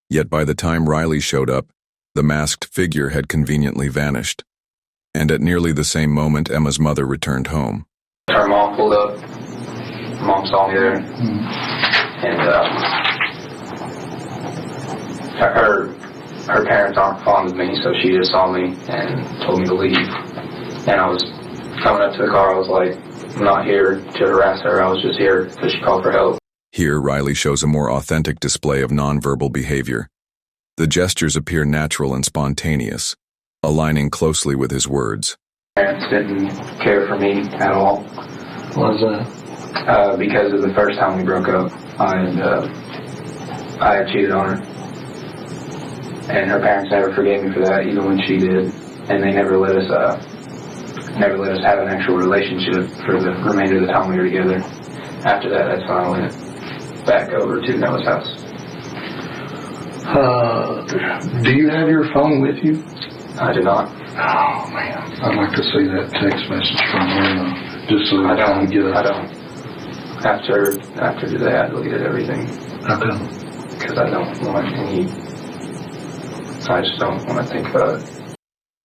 Yet by the time Riley showed up, the masked figure had conveniently vanished, and at nearly the same moment Emma's mother returned home. Her mom pulled up. Mom saw me there, and her parents aren't fond of me, so she just saw me and told me to leave. And I was coming up to the car. I was like, I'm not here to harass her. I was just here because she called for help. Here, Riley shows a more authentic display of nonverbal behavior. The gestures appear natural and spontaneous, aligning closely with his words. Parents didn't care for me at all. What is that? Because of the first time we broke up, I had cheated on her. And her parents never forgave me for that, even when she did. And they never let us have an actual relationship for the remainder of the time we were together. After that, that's when I went back over to Noah's house. Do you have your phone with you? I do not. Oh, man. I'd like to see that text message from him, just so I don't get it. I don't. After today, I deleted everything. Okay. Because I don't want any... I just don't want to think about it.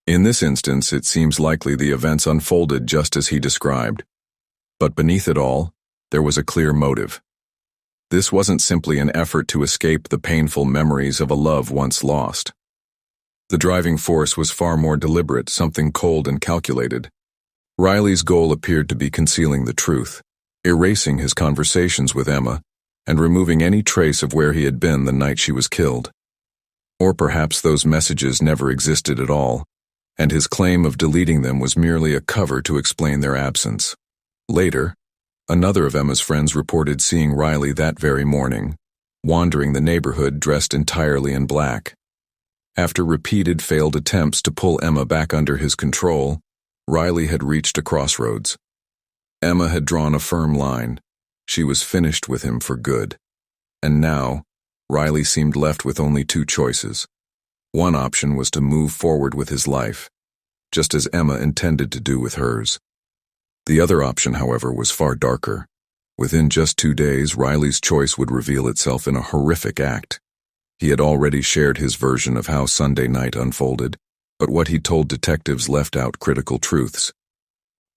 In this instance, it seems likely the events unfolded just as he described. But beneath it all, there was a clear motive. This wasn't simply an effort to escape the painful memories of a love once lost. The driving force was far more deliberate, something cold and calculated. Riley's goal appeared to be concealing the truth, erasing his conversations with Emma, and removing any trace of where he had been the night she was killed. Or perhaps those messages never existed at all, and his claim of deleting them was merely a cover to explain their absence. Later, another of Emma's friends reported seeing Riley that very morning, wandering the neighborhood dressed entirely in black. After repeated failed attempts to pull Emma back under his control, Riley had reached a crossroads. Emma had drawn a firm line. She was finished with him for good. And now, Riley seemed left with only two choices. One option was to move forward with his life, just as Emma intended to do with hers. The other option, however, was far darker. Within just 2 days, Riley's choice would reveal itself in a horrific act. He had already shared his version of how Sunday night unfolded, but what he told detectives left out critical truths.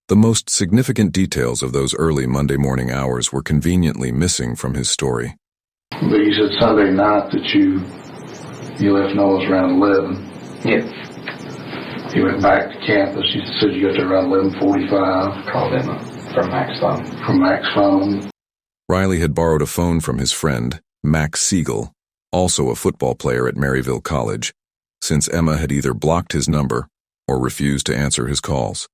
The most significant details of those early Monday morning hours were conveniently missing from his story. But you said Sunday night that you left Noah's around 11. Yeah. You went back to campus. You said you got there around 11:45. Called Emma from Mac's phone. From Mac's phone. Riley had borrowed a phone from his friend, Max Siegel, also a football player at Maryville College, since Emma had either blocked his number or refused to answer his calls.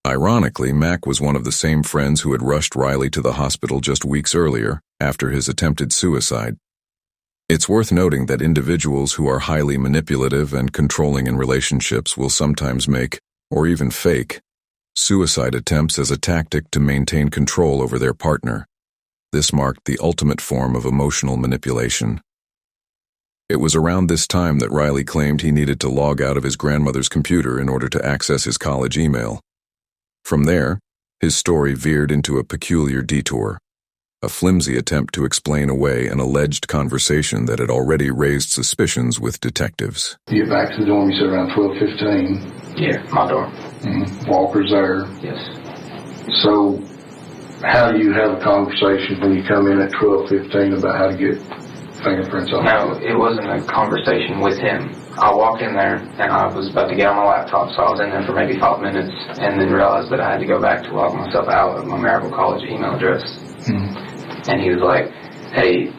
Ironically, Mac was one of the same friends who had rushed Riley to the hospital just weeks earlier after his attempted suicide. It's worth noting that individuals who are highly manipulative and controlling in relationships will sometimes make, or even fake, suicide attempts as a tactic to maintain control over their partner. This marked the ultimate form of emotional manipulation. It was around this time that Riley claimed he needed to log out of his grandmother's computer in order to access his college email. From there, his story veered into a peculiar detour, a flimsy attempt to explain away an alleged conversation that had already raised suspicions with detectives. You get back to the dorm, you said around 12:15. Yeah, my dorm. Mm-hmm. Walker's there. Yes. So, how do you have a conversation when you come in at 12:15 about how to get fingerprints on? No, it wasn't a conversation with him. I walked in there and I was about to get on my laptop, so I was in there for maybe 5 minutes and then realized that I had to go back to log myself out of my Maryville College email address. Mm-hmm. And he was like, hey,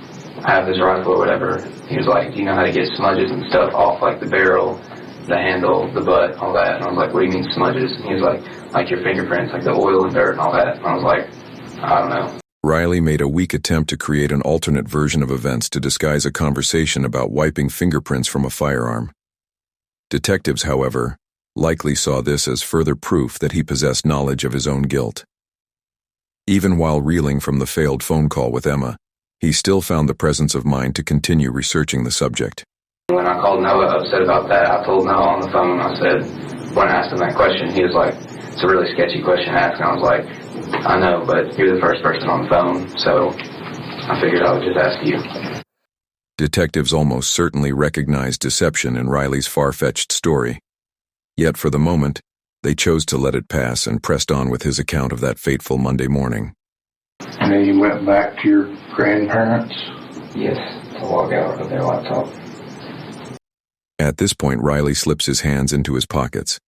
I have this rifle or whatever. He was like, do you know how to get smudges and stuff off like the barrel, the handle, the butt, all that? And I was like, what do you mean smudges? And he was like your fingerprints, like the oil and dirt and all that. And I was like, I don't know. Riley made a weak attempt to create an alternate version of events to disguise a conversation about wiping fingerprints from a firearm. Detectives, however, likely saw this as further proof that he possessed knowledge of his own guilt. Even while reeling from the failed phone call with Emma, he still found the presence of mind to continue researching the subject. When I called Noah upset about that, I told Noah on the phone, I said, when I asked him that question, he was like, it's a really sketchy question to ask. And I was like, I know, but you're the first person on the phone, so I figured I would just ask you. Detectives almost certainly recognized deception in Riley's far-fetched story. Yet for the moment, they chose to let it pass and pressed on with his account of that fateful Monday morning. And then you went back to your grandparents? Yes, to log out of their laptop. At this point, Riley slips his hands into his pockets,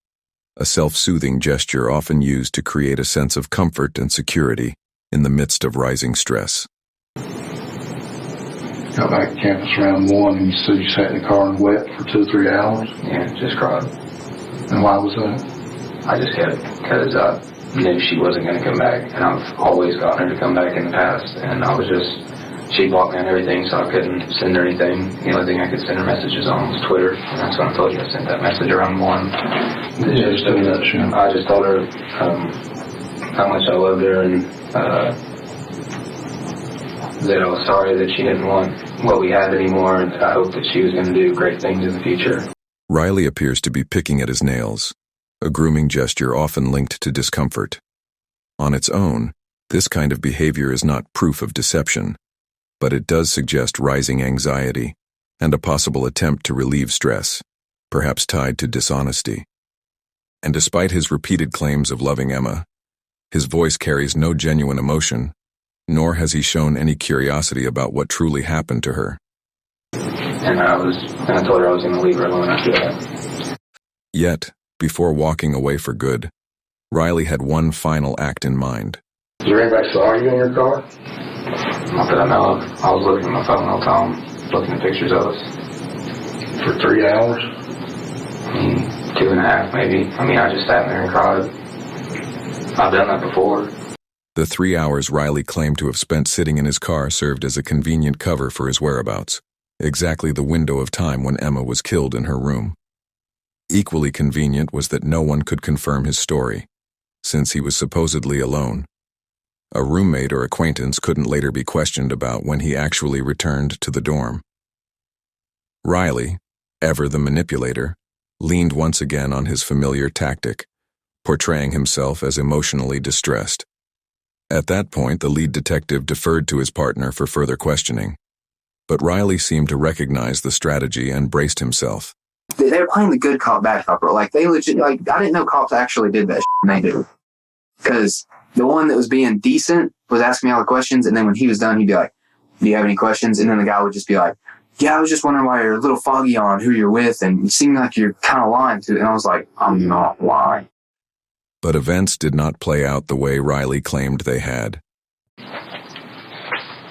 a self-soothing gesture often used to create a sense of comfort and security in the midst of rising stress. Got back to campus around 1 and you said you sat in the car and wept for 2 or 3 hours? Yeah, just cried. And why was that? I just kept, because I knew she wasn't going to come back, and I've always gotten her to come back in the past, and I was just, she blocked me on everything, so I couldn't send her anything. The only thing I could send her messages on was Twitter, and that's when I told you I sent that message around 1. Yeah, just doing that, sure. I just told her how much I loved her, and that I was sorry that she didn't want what we had anymore, and that I hoped that she was going to do great things in the future. Riley appears to be picking at his nails, a grooming gesture often linked to discomfort. On its own, this kind of behavior is not proof of deception, but it does suggest rising anxiety and a possible attempt to relieve stress, perhaps tied to dishonesty. And despite his repeated claims of loving Emma, his voice carries no genuine emotion, nor has he shown any curiosity about what truly happened to her. And I told her I was going to leave her alone after that. Yet, before walking away for good, Riley had one final act in mind. Is there anybody saw you in your car? Not that I know of. I was looking at my phone all the time, looking at pictures of us. For 3 hours? 2.5 maybe. I just sat there and cried. I've done that before. The 3 hours Riley claimed to have spent sitting in his car served as a convenient cover for his whereabouts, exactly the window of time when Emma was killed in her room. Equally convenient was that no one could confirm his story, since he was supposedly alone. A roommate or acquaintance couldn't later be questioned about when he actually returned to the dorm. Riley, ever the manipulator, leaned once again on his familiar tactic, portraying himself as emotionally distressed. At that point, the lead detective deferred to his partner for further questioning, but Riley seemed to recognize the strategy and braced himself. They were playing the good cop, bad cop role. They legit, I didn't know cops actually did that shit, and they do. Because the one that was being decent was asking me all the questions, and then when he was done, he'd be like, do you have any questions? And then the guy would just be like, yeah, I was just wondering why you're a little foggy on who you're with, and you seem like you're kind of lying to it. And I was like, I'm not lying. But events did not play out the way Riley claimed they had.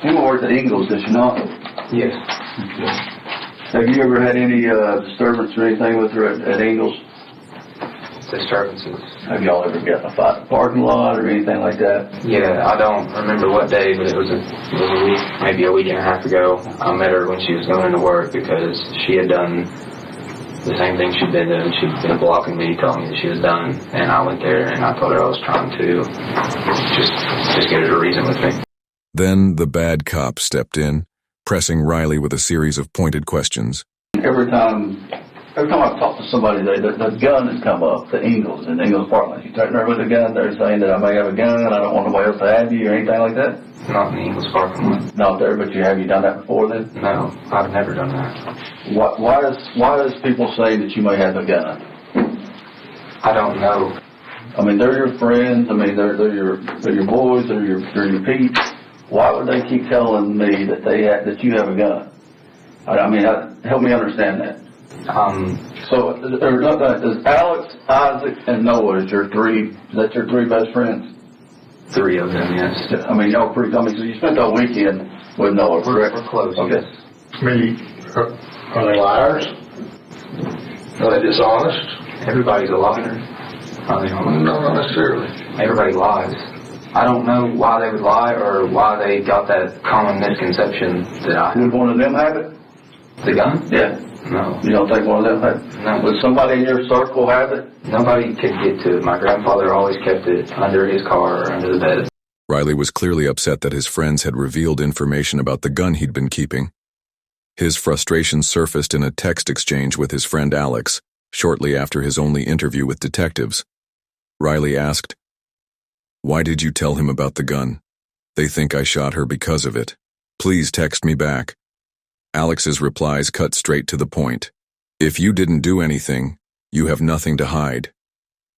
Emma worked at Eagles, did she not? Yes. Okay. Have you ever had any disturbance or anything with her at Eagles? disturbances. Have y'all ever gotten a fight in the parking lot or anything like that? Yeah, I don't remember what day, but it was a week, maybe a week and a half ago. I met her when she was going into work because she had done the same thing she'd been doing. She'd been blocking me, telling me that she was done, and I went there and I told her I was trying to just get her to reason with me. Then the bad cop stepped in, pressing Riley with a series of pointed questions. Every time I've talked to somebody, the gun has come up, the Ingalls parking lot. You turn there with a gun, they're saying that I may have a gun, I don't want nobody else to have you or anything like that? Not in the Ingalls parking lot. Not there, but have you done that before then? No, I've never done that. Why does people say that you may have a gun? I don't know. I mean, they're your friends. I mean, they're your boys. They're your peeps. Why would they keep telling me that that you have a gun? I mean, help me understand that. So does Alex, Isaac, and Noah is your three best friends? 3 of them, yes. I mean, so you spent the weekend with Noah, correct? We're close. Okay. I mean, are they liars? Are they dishonest? Everybody's a liar. Are they honest? No, not necessarily. Everybody lies. I don't know why they would lie or why they got that common misconception that I have. Would one of them have it? The gun? Yeah. No. You don't think one of them have it? No. Would somebody in your circle have it? Nobody could get to it. My grandfather always kept it under his car or under the bed. Riley was clearly upset that his friends had revealed information about the gun he'd been keeping. His frustration surfaced in a text exchange with his friend Alex, shortly after his only interview with detectives. Riley asked, "Why did you tell him about the gun? They think I shot her because of it. Please text me back." Alex's replies cut straight to the point. "If you didn't do anything, you have nothing to hide.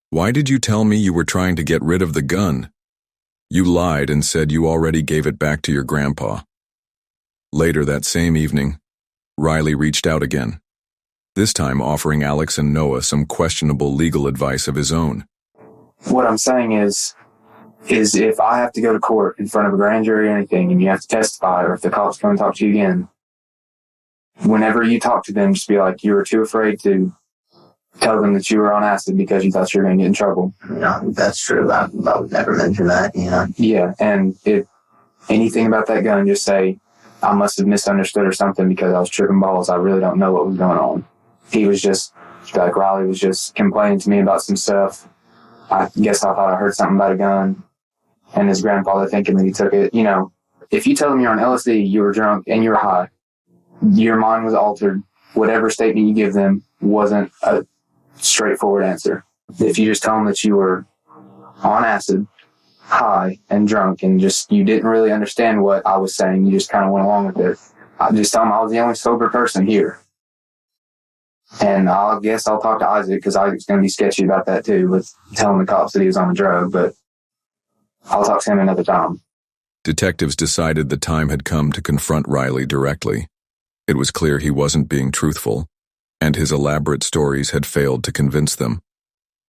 Why did you tell me you were trying to get rid of the gun? You lied and said you already gave it back to your grandpa." Later that same evening, Riley reached out again, this time offering Alex and Noah some questionable legal advice of his own. What I'm saying is if I have to go to court in front of a grand jury or anything and you have to testify, or if the cops come and talk to you again, whenever you talk to them, just be like, you were too afraid to tell them that you were on acid because you thought you were going to get in trouble. No, that's true. I would never mention that, Yeah, and if anything about that gun, just say, I must have misunderstood or something because I was tripping balls. I really don't know what was going on. He was just, like, Riley was just complaining to me about some stuff. I guess I thought I heard something about a gun. And his grandfather thinking that he took it. If you tell them you're on LSD, you were drunk, and you were high, your mind was altered. Whatever statement you give them wasn't a straightforward answer. If you just tell them that you were on acid, high, and drunk, and just you didn't really understand what I was saying, you just kind of went along with it, I just tell them I was the only sober person here. And I guess I'll talk to Isaac, because Isaac's going to be sketchy about that too, with telling the cops that he was on a drug, but I'll talk to him another time. Detectives decided the time had come to confront Riley directly. It was clear he wasn't being truthful, and his elaborate stories had failed to convince them.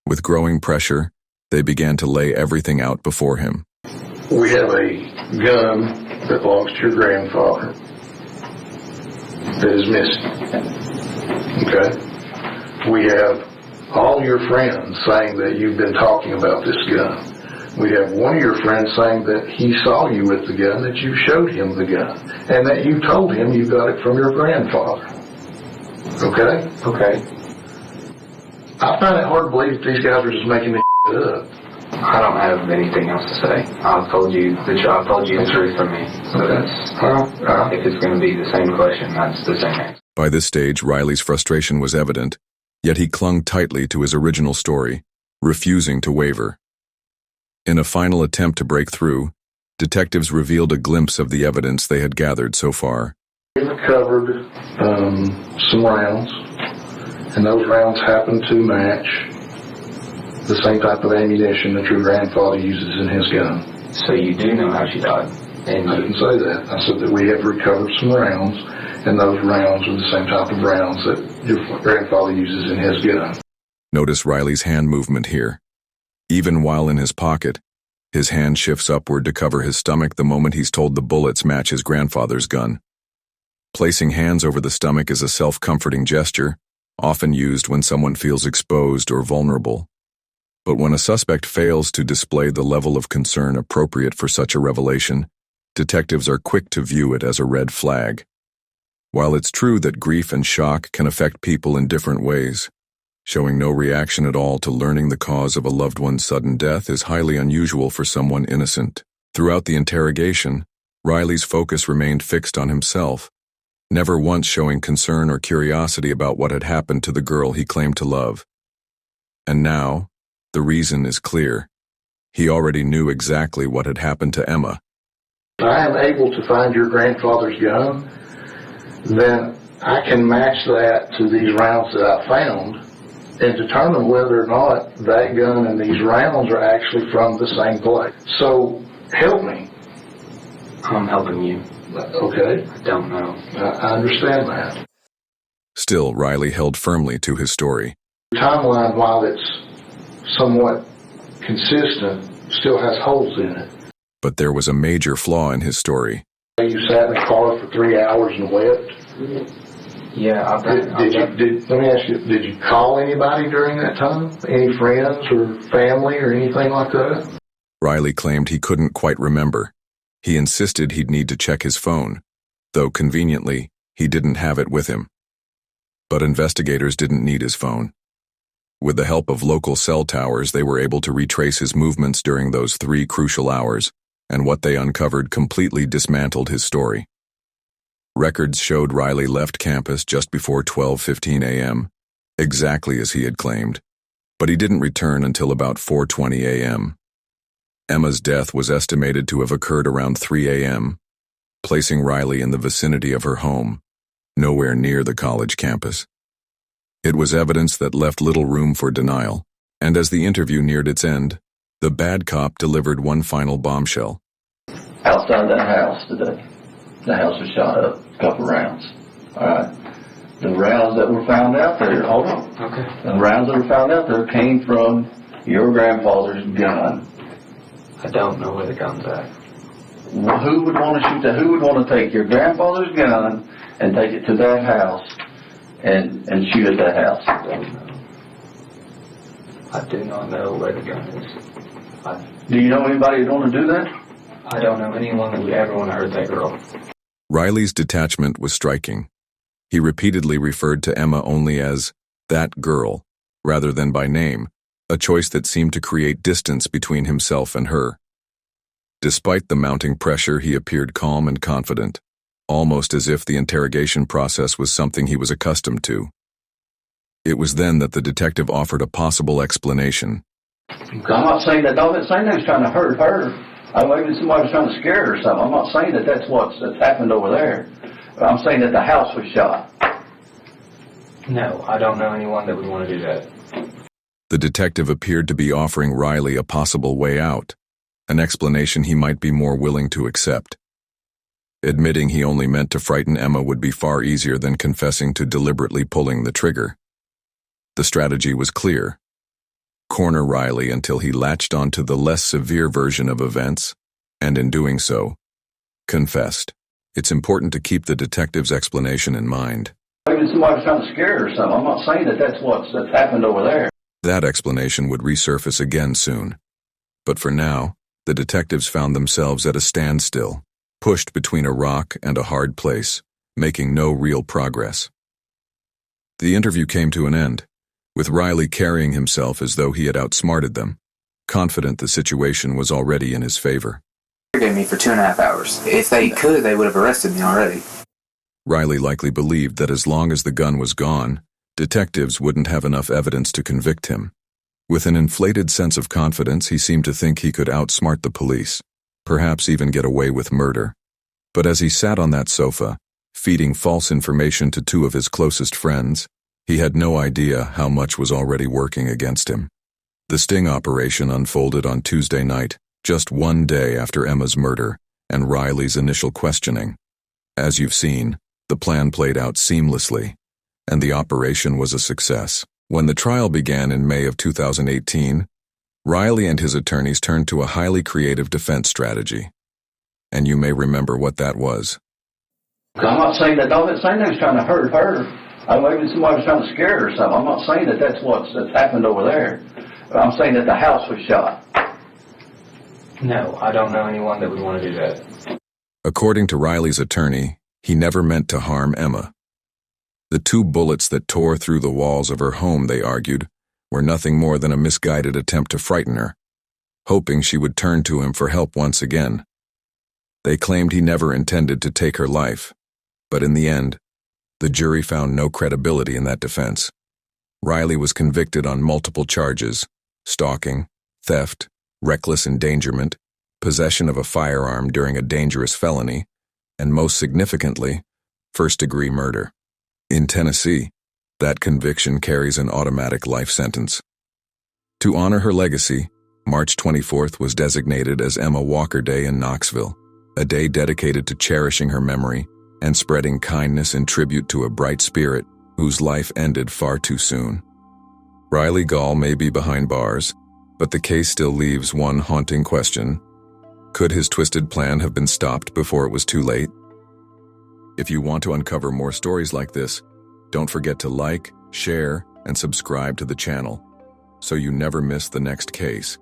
With growing pressure, they began to lay everything out before him. We have a gun that belongs to your grandfather that is missing. Okay? We have all your friends saying that you've been talking about this gun. We have one of your friends saying that he saw you with the gun, that you showed him the gun, and that you told him you got it from your grandfather. Okay? Okay. I find it hard to believe that these guys are just making this up. I don't have anything else to say. I've told you the truth from me. So that's, if it's going to be the same question, that's the same answer. By this stage, Riley's frustration was evident, yet he clung tightly to his original story, refusing to waver. In a final attempt to break through, detectives revealed a glimpse of the evidence they had gathered so far. We recovered some rounds, and those rounds happened to match the same type of ammunition that your grandfather uses in his gun. So you do know how she died? And I didn't say that. I said that we have recovered some rounds, and those rounds are the same type of rounds that your grandfather uses in his gun. Notice Riley's hand movement here. Even while in his pocket, his hand shifts upward to cover his stomach the moment he's told the bullets match his grandfather's gun. Placing hands over the stomach is a self-comforting gesture, often used when someone feels exposed or vulnerable. But when a suspect fails to display the level of concern appropriate for such a revelation, detectives are quick to view it as a red flag. While it's true that grief and shock can affect people in different ways, showing no reaction at all to learning the cause of a loved one's sudden death is highly unusual for someone innocent. Throughout the interrogation, Riley's focus remained fixed on himself, never once showing concern or curiosity about what had happened to the girl he claimed to love. And now, the reason is clear. He already knew exactly what had happened to Emma. If I am able to find your grandfather's gun, then I can match that to these rounds that I found and determine whether or not that gun and these rounds are actually from the same place. So, help me. I'm helping you. Okay. I don't know. I understand that. Still, Riley held firmly to his story. The timeline, while it's somewhat consistent, still has holes in it. But there was a major flaw in his story. You sat in the car for 3 hours and wept? Yeah, let me ask you, did you call anybody during that time? Any friends or family or anything like that? Riley claimed he couldn't quite remember. He insisted he'd need to check his phone, though conveniently, he didn't have it with him. But investigators didn't need his phone. With the help of local cell towers, they were able to retrace his movements during those 3 crucial hours, and what they uncovered completely dismantled his story. Records showed Riley left campus just before 12:15 a.m., exactly as he had claimed, but he didn't return until about 4:20 a.m. Emma's death was estimated to have occurred around 3 a.m., placing Riley in the vicinity of her home, nowhere near the college campus. It was evidence that left little room for denial, and as the interview neared its end, the bad cop delivered one final bombshell. Outside that house today, the house was shot up, a couple rounds. All right. The rounds that were found out there, hold on. Okay. The rounds that were found out there came from your grandfather's gun. I don't know where the gun's at. Well, who would want to shoot that? Who would want to take your grandfather's gun and take it to that house and shoot at that house? I don't know. I do not know where the gun is. Do you know anybody who'd want to do that? I don't know anyone that would ever want to hurt that girl. Riley's detachment was striking. He repeatedly referred to Emma only as that girl, rather than by name, a choice that seemed to create distance between himself and her. Despite the mounting pressure, he appeared calm and confident, almost as if the interrogation process was something he was accustomed to. It was then that the detective offered a possible explanation. I'm not saying that, I'm not saying that he's trying to hurt her. Maybe somebody's trying to scare her or something. I'm not saying that that's what's happened over there. I'm saying that the house was shot. No, I don't know anyone that would want to do that. The detective appeared to be offering Riley a possible way out, an explanation he might be more willing to accept. Admitting he only meant to frighten Emma would be far easier than confessing to deliberately pulling the trigger. The strategy was clear. Corner Riley until he latched onto the less severe version of events, and in doing so, confessed. It's important to keep the detective's explanation in mind. Maybe somebody's trying to scare her or something. I'm not saying that that's what's happened over there. That explanation would resurface again soon. But for now, the detectives found themselves at a standstill, pushed between a rock and a hard place, making no real progress. The interview came to an end, with Riley carrying himself as though he had outsmarted them, confident the situation was already in his favor. They gave me for 2.5 hours. If they could, they would have arrested me already. Riley likely believed that as long as the gun was gone, detectives wouldn't have enough evidence to convict him. With an inflated sense of confidence, he seemed to think he could outsmart the police, perhaps even get away with murder. But as he sat on that sofa, feeding false information to 2 of his closest friends, he had no idea how much was already working against him. The sting operation unfolded on Tuesday night, just 1 day after Emma's murder and Riley's initial questioning. As you've seen, the plan played out seamlessly, and the operation was a success. When the trial began in May of 2018, Riley and his attorneys turned to a highly creative defense strategy. And you may remember what that was. I'm not saying that, I'm not saying that he's trying to hurt her. Maybe somebody's trying to scare her or something. I'm not saying that that's what's happened over there. I'm saying that the house was shot. No, I don't know anyone that would want to do that. According to Riley's attorney, he never meant to harm Emma. The 2 bullets that tore through the walls of her home, they argued, were nothing more than a misguided attempt to frighten her, hoping she would turn to him for help once again. They claimed he never intended to take her life, but in the end, the jury found no credibility in that defense. Riley was convicted on multiple charges: stalking, theft, reckless endangerment, possession of a firearm during a dangerous felony, and most significantly, first-degree murder. In Tennessee, that conviction carries an automatic life sentence. To honor her legacy, March 24th was designated as Emma Walker Day in Knoxville, a day dedicated to cherishing her memory and spreading kindness in tribute to a bright spirit whose life ended far too soon. Riley Gaul may be behind bars, but the case still leaves one haunting question. Could his twisted plan have been stopped before it was too late? If you want to uncover more stories like this, don't forget to like, share, and subscribe to the channel so you never miss the next case.